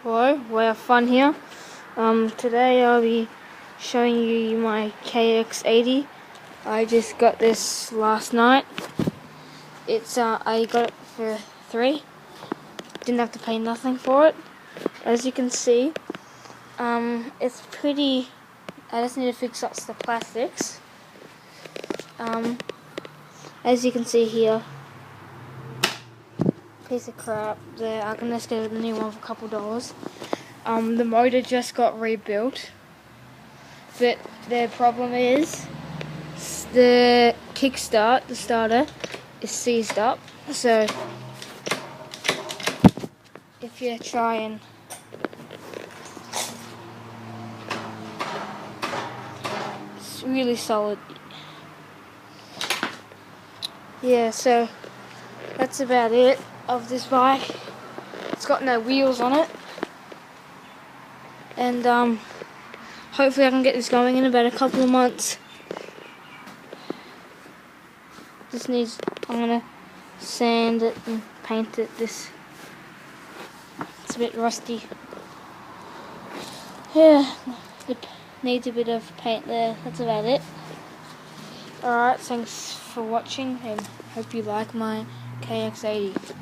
Hello, we have fun here. Today I'll be showing you my kx80. I just got this last night. I got it for $3. Didn't have to pay nothing for it. As you can see, it's pretty. I just need to fix up the plastics. As you can see here, piece of crap. I can just get a new one for a couple $. The motor just got rebuilt, but the problem is the kickstart, the starter, is seized up. So if you try and it's really solid. Yeah, so that's about it of this bike. It's got no wheels on it, and hopefully I can get this going in about a couple of months. I'm gonna sand it and paint it. It's a bit rusty. Yeah, it needs a bit of paint there. That's about it. Alright, thanks for watching and hope you like my kx80.